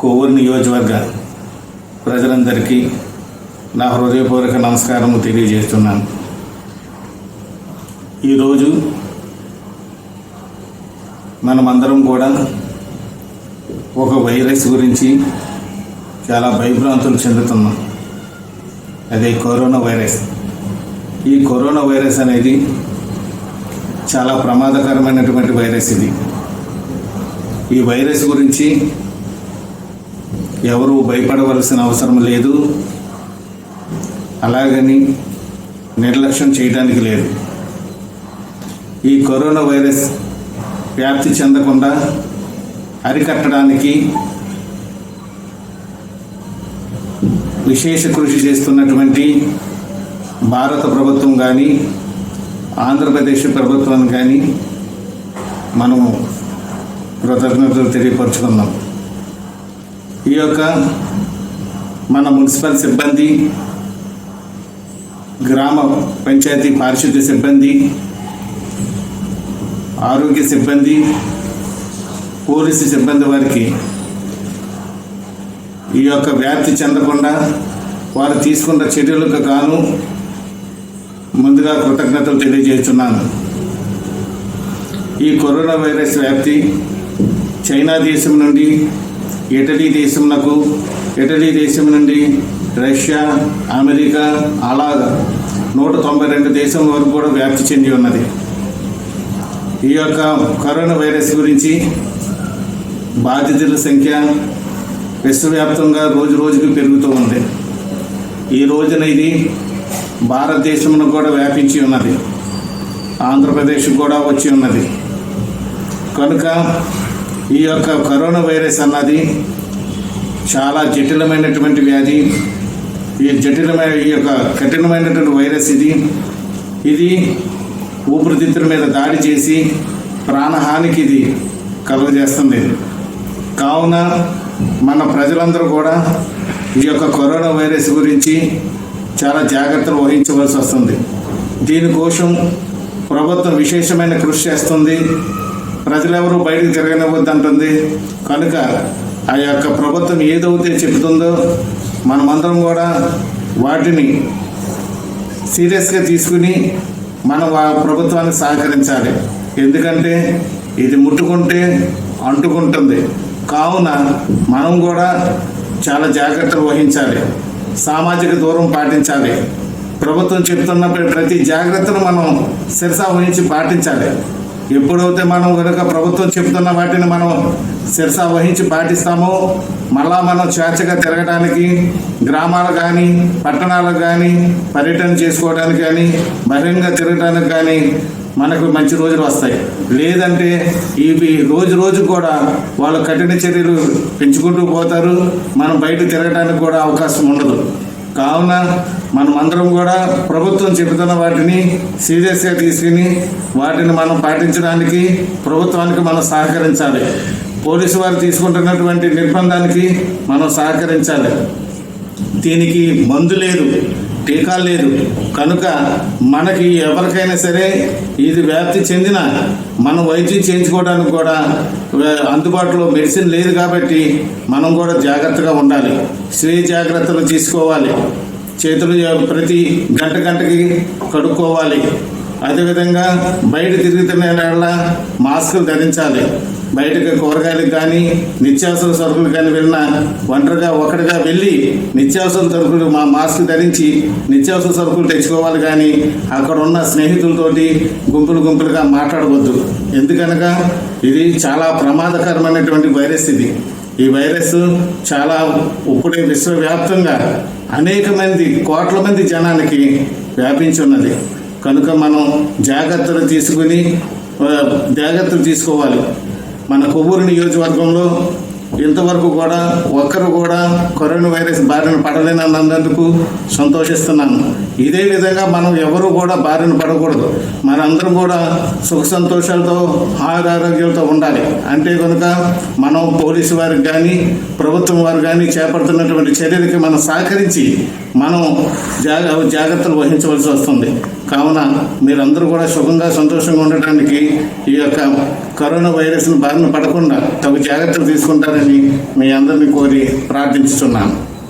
కొవ్వూరు నియోజకవర్గ ప్రజలందరికీ నా హృదయపూర్వక నమస్కారము తెలియజేస్తున్నాను. ఈరోజు మనమందరం కూడా ఒక వైరస్ గురించి చాలా భయభ్రాంతులు చెందుతున్నాం. అదే కరోనా వైరస్. ఈ కరోనా వైరస్ అనేది చాలా ప్రమాదకరమైనటువంటి వైరస్. ఈ వైరస్ గురించి ఎవరు భయపడవలసిన అవసరం లేదు, అలాగని నిర్లక్ష్యం చేయడానికి లేదు. ఈ కరోనా వైరస్ వ్యాప్తి చెందకుండా అరికట్టడానికి విశేష కృషి చేస్తున్నటువంటి భారత ప్రభుత్వం కానీ ఆంధ్రప్రదేశ్ ప్రభుత్వం కానీ మనము కృతజ్ఞతలు తెలియపరుచుకుందాం. ఈ యొక్క మన మున్సిపల్ సిబ్బంది, గ్రామ పంచాయతీ పారిశుద్ధ్య సిబ్బంది, ఆరోగ్య సిబ్బంది, పోలీసు సిబ్బంది వారికి ఈ యొక్క వ్యాప్తి చెందకుండా వారు తీసుకున్న చర్యలకు గాను ముందుగా కృతజ్ఞతలు తెలియజేస్తున్నాను. ఈ కరోనా వైరస్ వ్యాప్తి చైనా దేశం నుండి ఇటలీ దేశం నుండి రష్యా, అమెరికా, అలాగా 192 దేశం వరకు కూడా వ్యాప్తి చెంది ఉన్నది. ఈ యొక్క కరోనా వైరస్ గురించి బాధితుల సంఖ్య విశ్వవ్యాప్తంగా రోజు రోజుకు పెరుగుతూ ఉంది. ఈ రోజున ఇది భారతదేశంలో కూడా వ్యాపించి ఉన్నది, ఆంధ్రప్రదేశ్ కూడా వచ్చి ఉన్నది. కనుక ఈ యొక్క కరోనా వైరస్ అన్నది చాలా జటిలమైనటువంటి వ్యాధి. ఈ యొక్క కఠినమైనటువంటి వైరస్ ఇది ఊపిరితిత్తుల మీద దాడి చేసి ప్రాణహానికి ఇది కలుగజేస్తుంది. కావున మన ప్రజలందరూ కూడా ఈ యొక్క కరోనా వైరస్ గురించి చాలా జాగ్రత్తలు వహించవలసి వస్తుంది. దీనికోసం ప్రభుత్వం విశేషమైన కృషి చేస్తుంది. ప్రజలెవరూ బయటకు తిరగనివ్వద్దంటుంది. కనుక ఆ యొక్క ప్రభుత్వం ఏదైతే చెబుతుందో మనమందరం కూడా వాటిని సీరియస్గా తీసుకుని మనం ఆ ప్రభుత్వానికి సహకరించాలి. ఎందుకంటే ఇది ముట్టుకుంటే అంటుకుంటుంది. కావున మనం కూడా చాలా జాగ్రత్తలు వహించాలి, సామాజిక దూరం పాటించాలి. ప్రభుత్వం చెప్తున్న ప్రతి జాగ్రత్తను మనం శిరసా వహించి పాటించాలి. ఎప్పుడైతే మనం కనుక ప్రభుత్వం చెప్తున్న వాటిని మనం శిరసా వహించి పాటిస్తామో మళ్ళా మనం స్వేచ్ఛగా తిరగడానికి, గ్రామాలు కానీ పట్టణాలకు కానీ పర్యటన చేసుకోవడానికి కానీ బహిరంగ తిరగడానికి కానీ మనకు మంచి రోజులు వస్తాయి. లేదంటే ఇవి రోజు రోజు కూడా వాళ్ళు కఠిన చర్యలు పెంచుకుంటూ పోతారు. మనం బయట తిరగడానికి కూడా అవకాశం ఉండదు. కావున మనమందరం కూడా ప్రభుత్వం చెబుతున్న వాటిని సీరియస్గా తీసుకుని వాటిని మనం పాటించడానికి ప్రభుత్వానికి మనం సహకరించాలి. పోలీసు వారు తీసుకుంటున్నటువంటి నిర్బంధానికి మనం సహకరించాలి. దీనికి మందు లేదు, టీకా లేదు. కనుక మనకి ఎవరికైనా సరే ఇది వ్యాప్తి చెందిన మనం వైద్యం చేయించుకోవడానికి కూడా అందుబాటులో మెడిసిన్ లేదు. కాబట్టి మనం కూడా జాగ్రత్తగా ఉండాలి, స్వీయ జాగ్రత్తలు తీసుకోవాలి. చేతులు ప్రతి గంటకి కడుక్కోవాలి. అదేవిధంగా బయట తిరుగుతున్న మాస్కులు ధరించాలి. బయటకు కూరగాయలకు కానీ నిత్యావసర సరుకులు కానీ వెళ్ళినా ఒక్కడిగా వెళ్ళి నిత్యావసర సరుకులు మాస్క్ ధరించి నిత్యావసర సరుకులు తెచ్చుకోవాలి. కానీ అక్కడ ఉన్న స్నేహితులతోటి గుంపులుగా మాట్లాడవద్దు. ఎందుకనగా ఇది చాలా ప్రమాదకరమైనటువంటి వైరస్. ఈ వైరస్ చాలా ఇప్పుడే విశ్వవ్యాప్తంగా అనేక మంది, కోట్ల మంది జనానికి వ్యాపించి ఉన్నది. కనుక మనం జాగ్రత్తలు తీసుకోవాలి. మన కొవ్వూరు నియోజకవర్గంలో ఇంతవరకు కూడా ఒక్కరు కూడా కరోనా వైరస్ బారిన పడలేనందుకు సంతోషిస్తున్నాను. ఇదే విధంగా మనం ఎవరు కూడా బారిన పడకూడదు. మనందరం కూడా సుఖ సంతోషాలతో ఆరోగ్యాలతో ఉండాలి. అంటే కనుక మనం పోలీసు వారికి కానీ ప్రభుత్వం వారు కానీ చేపడుతున్నటువంటి చర్యలకి మనం సహకరించి మనం జాగ్రత్తలు వహించవలసి వస్తుంది. కావున మీరందరూ కూడా సుఖంగా సంతోషంగా ఉండటానికి ఈ యొక్క కరోనా వైరస్ను బారిన పడకుండా తగు జాగ్రత్తలు తీసుకుంటారని మీ అందరినీ కోరి ప్రార్థించుతున్నాను.